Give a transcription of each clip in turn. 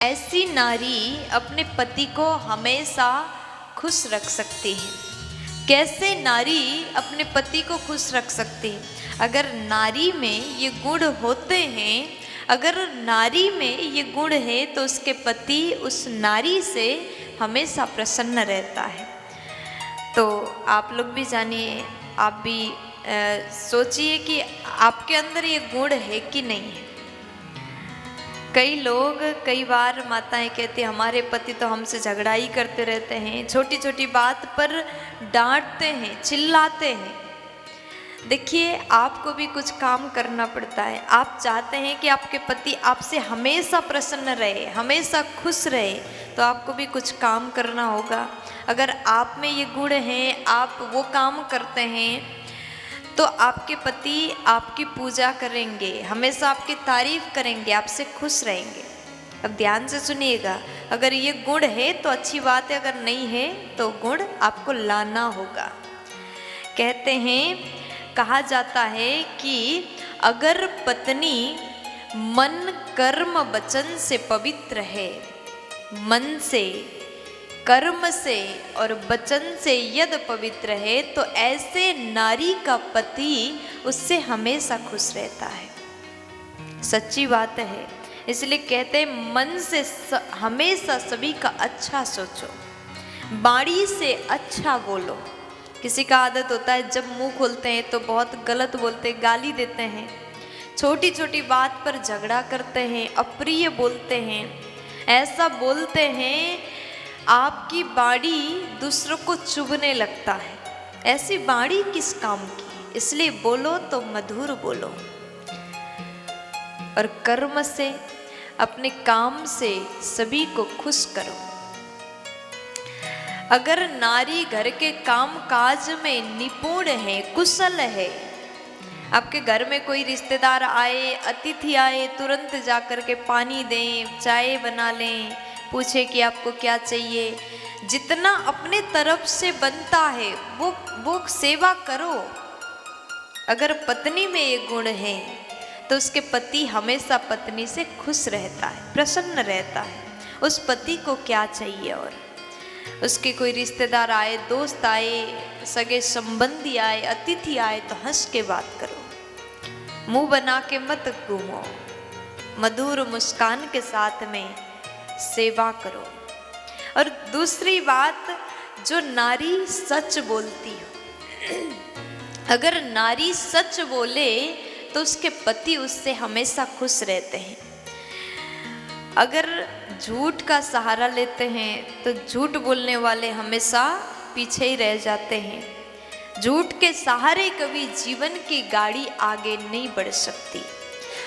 ऐसी नारी अपने पति को हमेशा खुश रख सकती है। कैसे नारी अपने पति को खुश रख सकती है? अगर नारी में ये गुण होते हैं, अगर नारी में ये गुण है तो उसके पति उस नारी से हमेशा प्रसन्न रहता है। तो आप लोग भी जानिए, आप भी सोचिए कि आपके अंदर ये गुण है कि नहीं है। कई बार माताएं कहती हमारे पति तो हमसे झगड़ा ही करते रहते हैं, छोटी छोटी बात पर डांटते हैं, चिल्लाते हैं। देखिए, आपको भी कुछ काम करना पड़ता है। आप चाहते हैं कि आपके पति आपसे हमेशा प्रसन्न रहे, हमेशा खुश रहे, तो आपको भी कुछ काम करना होगा। अगर आप में ये गुण हैं, आप वो काम करते हैं, तो आपके पति आपकी पूजा करेंगे, हमेशा आपकी तारीफ करेंगे, आपसे खुश रहेंगे। अब ध्यान से सुनिएगा, अगर ये गुण है तो अच्छी बात है, अगर नहीं है तो गुण आपको लाना होगा। कहते हैं, कहा जाता है कि अगर पत्नी मन कर्म वचन से पवित्र है, मन से, कर्म से और वचन से यदि पवित्र है, तो ऐसे नारी का पति उससे हमेशा खुश रहता है। सच्ची बात है। इसलिए कहते हैं, मन से हमेशा सभी का अच्छा सोचो, बाणी से अच्छा बोलो। किसी का आदत होता है जब मुंह खोलते हैं तो बहुत गलत बोलते, गाली देते हैं, छोटी छोटी बात पर झगड़ा करते हैं, अप्रिय बोलते हैं, ऐसा बोलते हैं आपकी बाणी दूसरों को चुभने लगता है। ऐसी बाणी किस काम की? इसलिए बोलो तो मधुर बोलो, और कर्म से, अपने काम से सभी को खुश करो। अगर नारी घर के काम काज में निपुण है, कुशल है, आपके घर में कोई रिश्तेदार आए, अतिथि आए, तुरंत जाकर के पानी दें, चाय बना लें, पूछे कि आपको क्या चाहिए, जितना अपने तरफ से बनता है वो सेवा करो। अगर पत्नी में ये गुण है तो उसके पति हमेशा पत्नी से खुश रहता है, प्रसन्न रहता है। उस पति को क्या चाहिए? और उसके कोई रिश्तेदार आए, दोस्त आए, सगे संबंधी आए, अतिथि आए, तो हंस के बात करो, मुंह बना के मत घूमो, मधुर मुस्कान के साथ में सेवा करो। और दूसरी बात, जो नारी सच बोलती हो, अगर नारी सच बोले तो उसके पति उससे हमेशा खुश रहते हैं। अगर झूठ का सहारा लेते हैं तो झूठ बोलने वाले हमेशा पीछे ही रह जाते हैं। झूठ के सहारे कभी जीवन की गाड़ी आगे नहीं बढ़ सकती।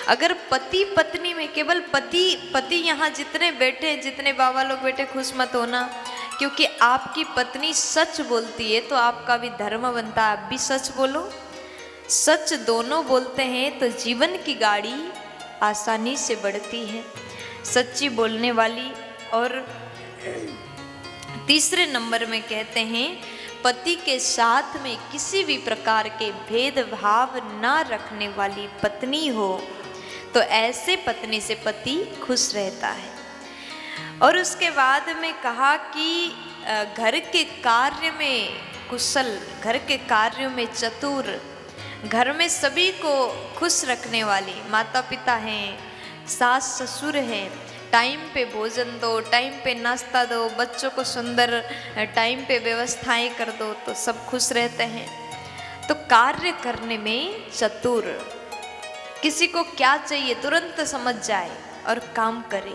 अगर पति पत्नी में, केवल पति यहाँ जितने बैठे, जितने बाबा लोग बैठे, खुश मत होना, क्योंकि आपकी पत्नी सच बोलती है तो आपका भी धर्म बनता है, आप भी सच बोलो। सच दोनों बोलते हैं तो जीवन की गाड़ी आसानी से बढ़ती है, सच्ची बोलने वाली। और तीसरे नंबर में कहते हैं, पति के साथ में किसी भी प्रकार के भेदभाव ना रखने वाली पत्नी हो, तो ऐसे पत्नी से पति खुश रहता है। और उसके बाद में कहा कि घर के कार्य में कुशल, घर के कार्यों में चतुर, घर में सभी को खुश रखने वाली माता पिता हैं, सास ससुर हैं, टाइम पे भोजन दो, टाइम पे नाश्ता दो, बच्चों को सुंदर टाइम पे व्यवस्थाएं कर दो, तो सब खुश रहते हैं। तो कार्य करने में चतुर, किसी को क्या चाहिए तुरंत समझ जाए और काम करे,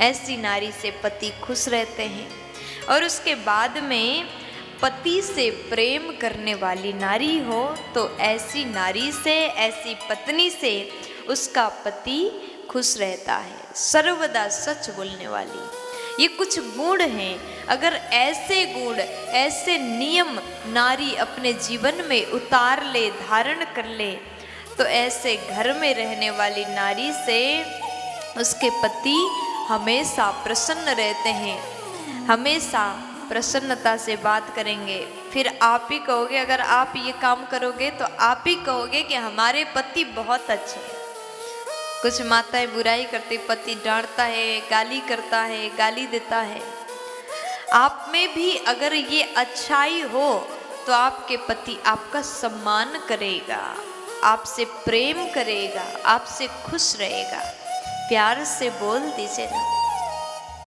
ऐसी नारी से पति खुश रहते हैं। और उसके बाद में पति से प्रेम करने वाली नारी हो, तो ऐसी नारी से, ऐसी पत्नी से उसका पति खुश रहता है। सर्वदा सच बोलने वाली, ये कुछ गुण हैं। अगर ऐसे गुण, ऐसे नियम नारी अपने जीवन में उतार ले, धारण कर ले, तो ऐसे घर में रहने वाली नारी से उसके पति हमेशा प्रसन्न रहते हैं, हमेशा प्रसन्नता से बात करेंगे। फिर आप ही कहोगे, अगर आप ये काम करोगे तो आप ही कहोगे कि हमारे पति बहुत अच्छे हैं। कुछ माताएं बुराई करती, पति डांटता है, गाली करता है, गाली देता है। आप में भी अगर ये अच्छाई हो तो आपके पति आपका सम्मान करेगा, आपसे प्रेम करेगा, आपसे खुश रहेगा। प्यार से बोल दीजिए ना।